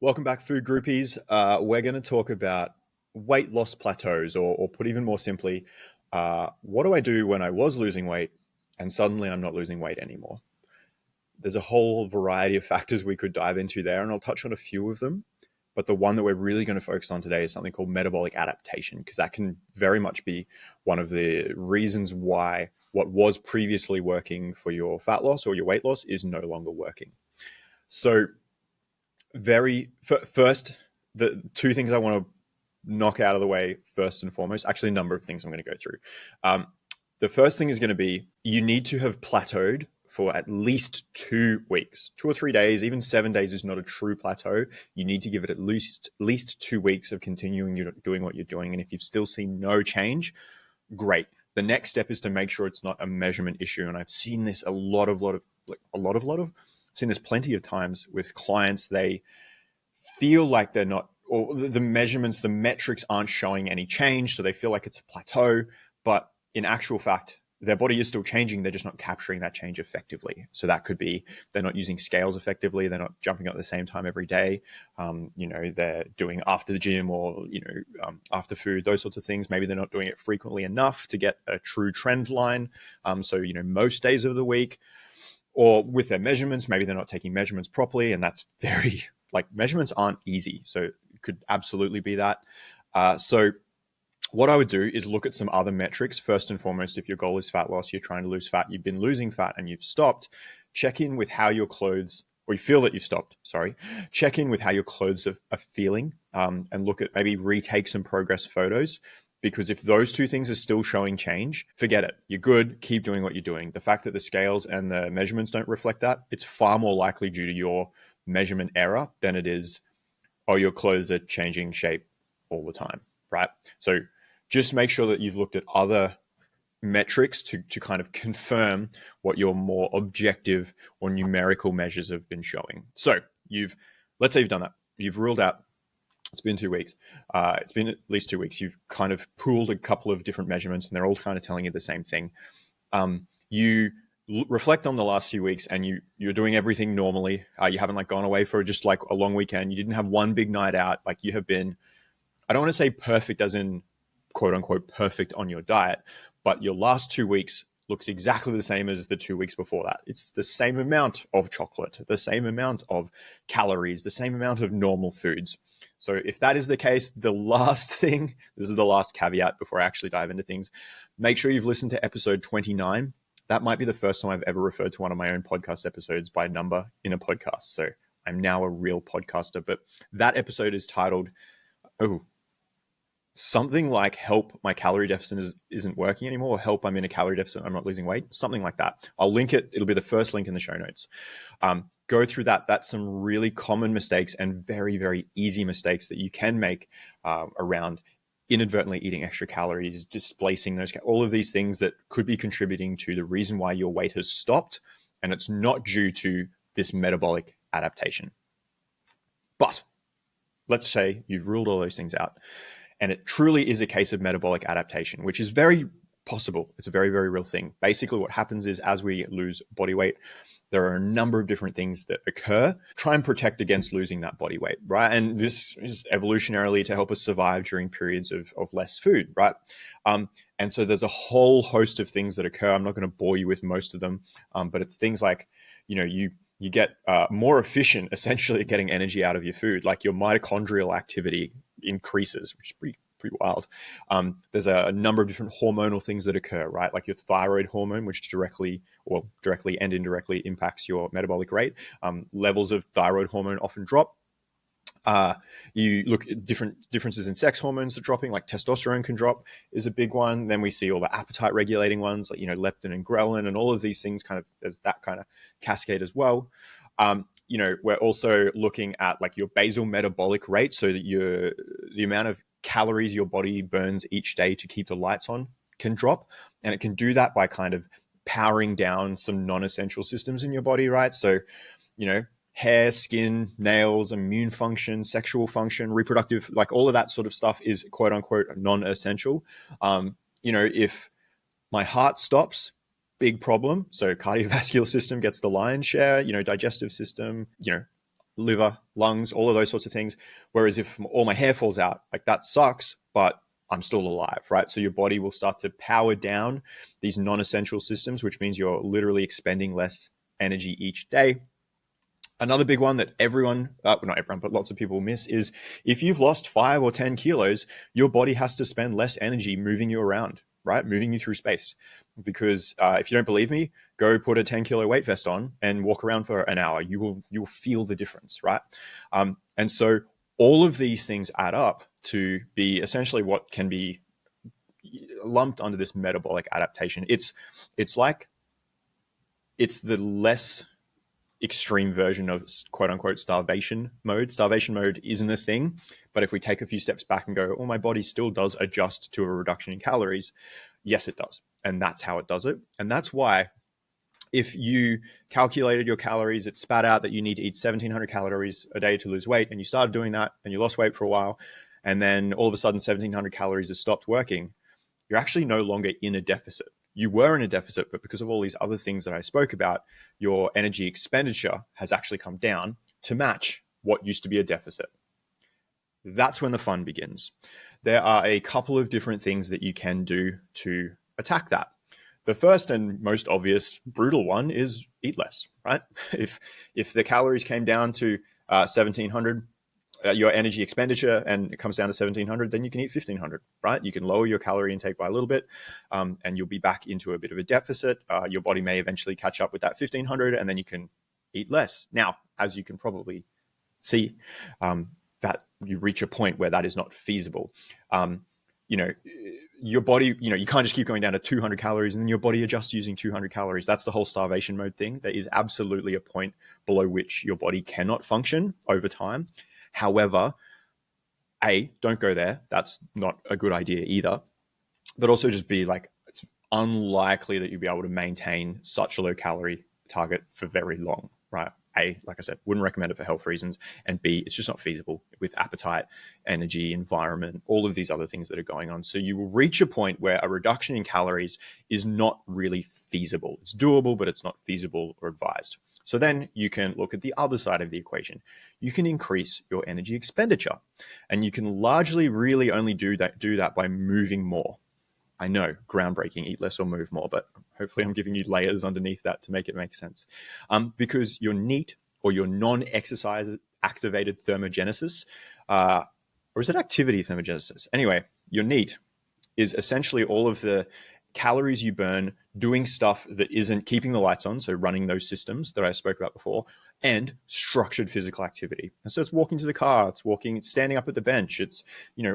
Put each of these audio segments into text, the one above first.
Welcome back, food groupies. We're going to talk about weight loss plateaus, or put even more simply, what do I do when I was losing weight and suddenly I'm not losing weight anymore? There's a whole variety of factors we could dive into there, and I'll touch on a few of them. But the one that we're really going to focus on today is something called metabolic adaptation, because that can very much be one of the reasons why what was previously working for your fat loss or your weight loss is no longer working. So, first, the two things I want to knock out of the way first and foremost, actually a number of things I'm going to go through. The first thing is going to be you need to have plateaued for at least 2 weeks, 2 or 3 days. Even 7 days is not a true plateau. You need to give it at least 2 weeks of continuing doing what you're doing. And if you've still seen no change, great. The next step is to make sure it's not a measurement issue. And I've seen this seen this plenty of times with clients. They feel like they're not, or the measurements, the metrics aren't showing any change. So they feel like it's a plateau, but in actual fact, their body is still changing. They're just not capturing that change effectively. So that could be they're not using scales effectively. They're not jumping up at the same time every day. They're doing after the gym or, after food, those sorts of things. Maybe they're not doing it frequently enough to get a true trend line. Most days of the week, or with their measurements, maybe they're not taking measurements properly. And that's very, measurements aren't easy. So it could absolutely be that. So what I would do is look at some other metrics. First and foremost, if your goal is fat loss, you're trying to lose fat, you've been losing fat and you've stopped, check in with how your clothes, or you feel that you've stopped, check in with how your clothes are feeling, and look at, maybe retake some progress photos. Because if those two things are still showing change, forget it. You're good. Keep doing what you're doing. The fact that the scales and the measurements don't reflect that, it's far more likely due to your measurement error than it is, oh, your clothes are changing shape all the time, right? So just make sure that you've looked at other metrics to kind of confirm what your more objective or numerical measures have been showing. So let's say you've done that. You've ruled out, it's been 2 weeks. It's been at least 2 weeks. You've kind of pooled a couple of different measurements and they're all kind of telling you the same thing. You reflect on the last few weeks and you're doing everything normally. You haven't gone away for just a long weekend. You didn't have one big night out. You have been, I don't want to say perfect as in quote unquote perfect on your diet, but your last 2 weeks looks exactly the same as the 2 weeks before that. It's the same amount of chocolate, the same amount of calories, the same amount of normal foods. So if that is the case, the last thing, this is the last caveat before I actually dive into things, make sure you've listened to episode 29. That might be the first time I've ever referred to one of my own podcast episodes by number in a podcast. So I'm now a real podcaster, but that episode is titled, something like help my calorie deficit isn't working anymore, or help I'm in a calorie deficit, I'm not losing weight, something like that. I'll link it. It'll be the first link in the show notes. Go through that. That's some really common mistakes and very, very easy mistakes that you can make around inadvertently eating extra calories, displacing those, all of these things that could be contributing to the reason why your weight has stopped. And it's not due to this metabolic adaptation. But let's say you've ruled all those things out. And it truly is a case of metabolic adaptation, which is very possible. It's a very, very real thing. Basically, what happens is as we lose body weight, there are a number of different things that occur. Try and protect against losing that body weight, right? And this is evolutionarily to help us survive during periods of less food, right? And so there's a whole host of things that occur. I'm not going to bore you with most of them, but it's things like, you get more efficient essentially at getting energy out of your food. Your mitochondrial activity increases, which is pretty wild. There's a number of different hormonal things that occur, right? Like your thyroid hormone, which directly and indirectly impacts your metabolic rate. Levels of thyroid hormone often drop. You look at differences in sex hormones are dropping, like testosterone can drop is a big one. Then we see all the appetite regulating ones, like, leptin and ghrelin and all of these things there's that kind of cascade as well. We're also looking at your basal metabolic rate, so that the amount of calories your body burns each day to keep the lights on can drop. And it can do that by kind of powering down some non-essential systems in your body, right? So, hair, skin, nails, immune function, sexual function, reproductive, all of that sort of stuff is quote unquote non-essential. If my heart stops, big problem. So cardiovascular system gets the lion's share, digestive system, liver, lungs, all of those sorts of things. Whereas if all my hair falls out, like that sucks, but I'm still alive, right? So your body will start to power down these non-essential systems, which means you're literally expending less energy each day. Another big one that everyone, not everyone, but lots of people miss is if you've lost 5 or 10 kilos, your body has to spend less energy moving you around, right? Moving you through space. Because if you don't believe me, go put a 10-kilo weight vest on and walk around for an hour. You'll feel the difference, right? And so all of these things add up to be essentially what can be lumped under this metabolic adaptation. It's the less extreme version of quote unquote starvation mode. Starvation mode isn't a thing, but if we take a few steps back and go, oh, my body still does adjust to a reduction in calories. Yes, it does. And that's how it does it. And that's why if you calculated your calories, it spat out that you need to eat 1,700 calories a day to lose weight, and you started doing that and you lost weight for a while, and then all of a sudden 1,700 calories has stopped working, you're actually no longer in a deficit. You were in a deficit, but because of all these other things that I spoke about, your energy expenditure has actually come down to match what used to be a deficit. That's when the fun begins. There are a couple of different things that you can do to attack that. The first and most obvious brutal one is eat less, right? If the calories came down to 1,700, your energy expenditure, and it comes down to 1,700, then you can eat 1,500, right? You can lower your calorie intake by a little bit, and you'll be back into a bit of a deficit. Your body may eventually catch up with that 1,500, and then you can eat less. Now, as you can probably see, that you reach a point where that is not feasible. Your body, you can't just keep going down to 200 calories and then your body adjusts using 200 calories. That's the whole starvation mode thing. There is absolutely a point below which your body cannot function over time. However, don't go there. That's not a good idea either. But also just be like, it's unlikely that you'll be able to maintain such a low calorie target for very long, right? Like I said, wouldn't recommend it for health reasons. And B, it's just not feasible with appetite, energy, environment, all of these other things that are going on. So you will reach a point where a reduction in calories is not really feasible. It's doable, but it's not feasible or advised. So then you can look at the other side of the equation. You can increase your energy expenditure, and you can largely really only do that by moving more. I know, groundbreaking, eat less or move more, but hopefully I'm giving you layers underneath that to make it make sense. Because your NEAT, or your non-exercise activated thermogenesis, or is it activity thermogenesis? Anyway, your NEAT is essentially all of the calories you burn doing stuff that isn't keeping the lights on, so running those systems that I spoke about before, and structured physical activity. And so it's walking to the car, it's standing up at the bench, it's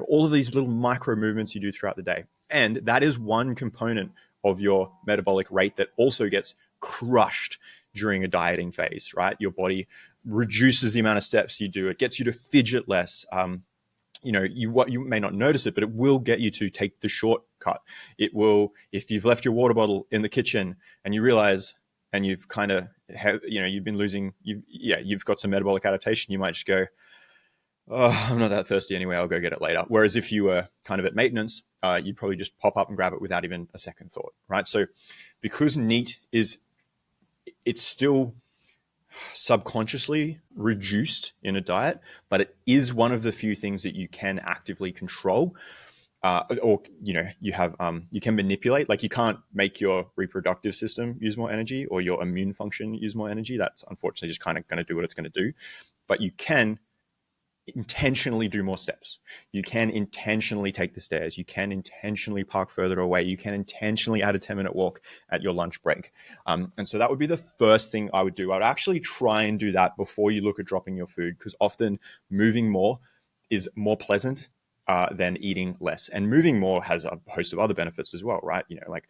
all of these little micro movements you do throughout the day. And that is one component of your metabolic rate that also gets crushed during a dieting phase, right? Your body reduces the amount of steps you do. It gets you to fidget less. You may not notice it, but it will get you to take the shortcut. It will, if you've left your water bottle in the kitchen and you realize, and you've kind of you've been losing, you've got some metabolic adaptation, you might just go, oh, I'm not that thirsty anyway, I'll go get it later. Whereas if you were kind of at maintenance, you'd probably just pop up and grab it without even a second thought, right? So because NEAT it's still subconsciously reduced in a diet, but it is one of the few things that you can actively control, or you can manipulate. Like, you can't make your reproductive system use more energy or your immune function use more energy. That's unfortunately just kind of going to do what it's going to do. But you can intentionally do more steps. You can intentionally take the stairs. You can intentionally park further away. You can intentionally add a 10-minute walk at your lunch break. And so that would be the first thing I would do. I would actually try and do that before you look at dropping your food, because often moving more is more pleasant than eating less. And moving more has a host of other benefits as well, right? Like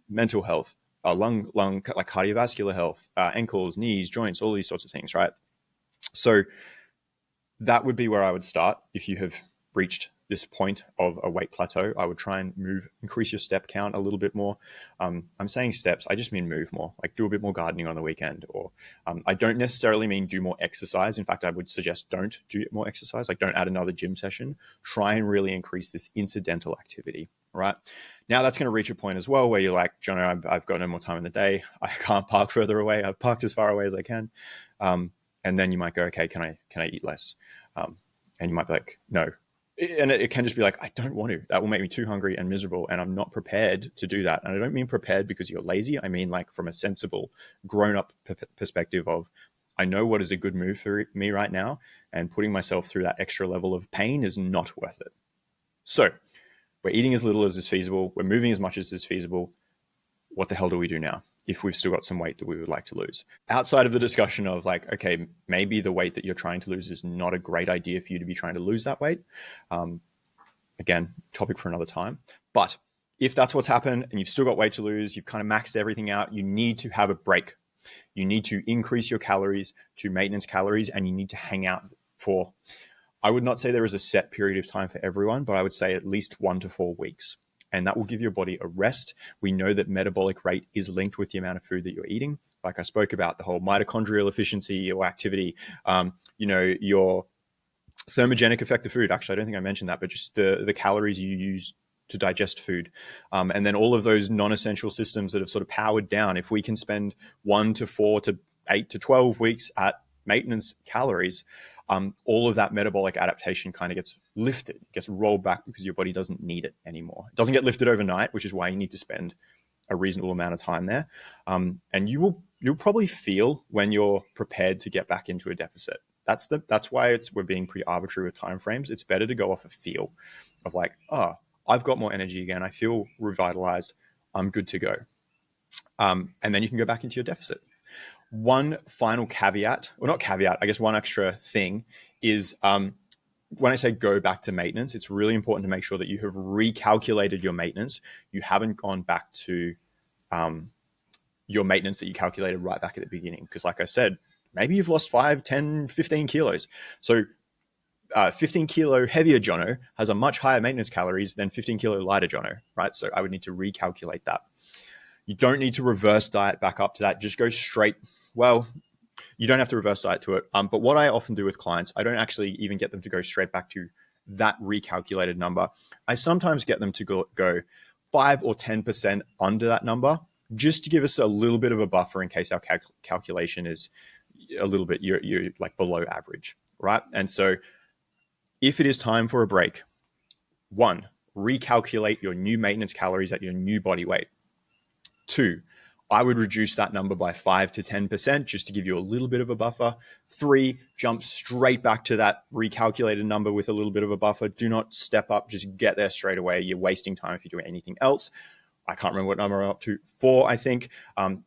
mental health, lung, like cardiovascular health, ankles, knees, joints, all these sorts of things, right? So that would be where I would start. If you have reached this point of a weight plateau, I would try and increase your step count a little bit more. I'm saying steps, I just mean move more, like do a bit more gardening on the weekend, or I don't necessarily mean do more exercise. In fact, I would suggest don't do more exercise. Like, don't add another gym session. Try and really increase this incidental activity, right? Now that's going to reach a point as well where you're like, Jono, I've got no more time in the day. I can't park further away. I've parked as far away as I can. And then you might go, okay, can I eat less? And you might be like, no. And it can just be like, I don't want to. That will make me too hungry and miserable, and I'm not prepared to do that. And I don't mean prepared because you're lazy. I mean like from a sensible, grown-up perspective of, I know what is a good move for me right now, and putting myself through that extra level of pain is not worth it. So we're eating as little as is feasible. We're moving as much as is feasible. What the hell do we do now if we've still got some weight that we would like to lose? Outside of the discussion of like, okay, maybe the weight that you're trying to lose is not a great idea for you to be trying to lose that weight. Again, topic for another time. But if that's what's happened and you've still got weight to lose, you've kind of maxed everything out, you need to have a break. You need to increase your calories to maintenance calories, and you need to hang out for, I would not say there is a set period of time for everyone, but I would say at least 1 to 4 weeks. And that will give your body a rest. We know that metabolic rate is linked with the amount of food that you're eating. Like I spoke about, the whole mitochondrial efficiency or activity, your thermogenic effect of food. Actually, I don't think I mentioned that, but just the calories you use to digest food. And then all of those non-essential systems that have sort of powered down. If we can spend 1 to 4 to 8 to 12 weeks at maintenance calories, all of that metabolic adaptation kind of gets lifted, gets rolled back because your body doesn't need it anymore. It doesn't get lifted overnight, which is why you need to spend a reasonable amount of time there. And you'll probably feel when you're prepared to get back into a deficit. That's why we're being pretty arbitrary with timeframes. It's better to go off a feel of like, oh, I've got more energy again. I feel revitalized. I'm good to go. And then you can go back into your deficit. One final caveat, or not caveat, I guess one extra thing is when I say go back to maintenance, it's really important to make sure that you have recalculated your maintenance. You haven't gone back to your maintenance that you calculated right back at the beginning. Because like I said, maybe you've lost 5, 10, 15 kilos. So 15 kilo heavier Jono has a much higher maintenance calories than 15 kilo lighter Jono, right? So I would need to recalculate that. You don't need to reverse diet back up to that. Just go straight. Well, you don't have to reverse diet to it. But what I often do with clients, I don't actually even get them to go straight back to that recalculated number. I sometimes get them to go 5 or 10% under that number, just to give us a little bit of a buffer in case our calculation is a little bit, you're like below average, right? And so if it is time for a break, 1, recalculate your new maintenance calories at your new body weight. 2, I would reduce that number by 5 to 10% just to give you a little bit of a buffer. 3, jump straight back to that recalculated number with a little bit of a buffer. Do not step up, just get there straight away. You're wasting time if you're doing anything else. I can't remember what number I'm up to. 4, I think.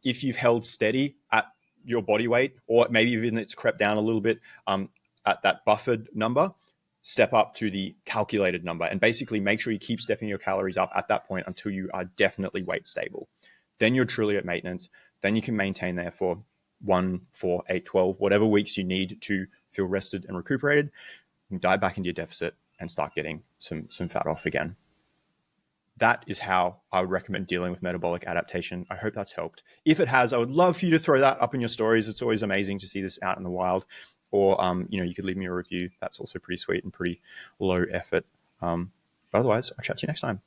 If you've held steady at your body weight, or maybe even it's crept down a little bit at that buffered number, step up to the calculated number and basically make sure you keep stepping your calories up at that point until you are definitely weight stable. Then you're truly at maintenance. Then you can maintain there for 1, 4, 8, 12, whatever weeks you need to feel rested and recuperated. You can dive back into your deficit and start getting some fat off again. That is how I would recommend dealing with metabolic adaptation. I hope that's helped. If it has, I would love for you to throw that up in your stories. It's always amazing to see this out in the wild. Or, you could leave me a review. That's also pretty sweet and pretty low effort. But otherwise, I'll chat to you next time.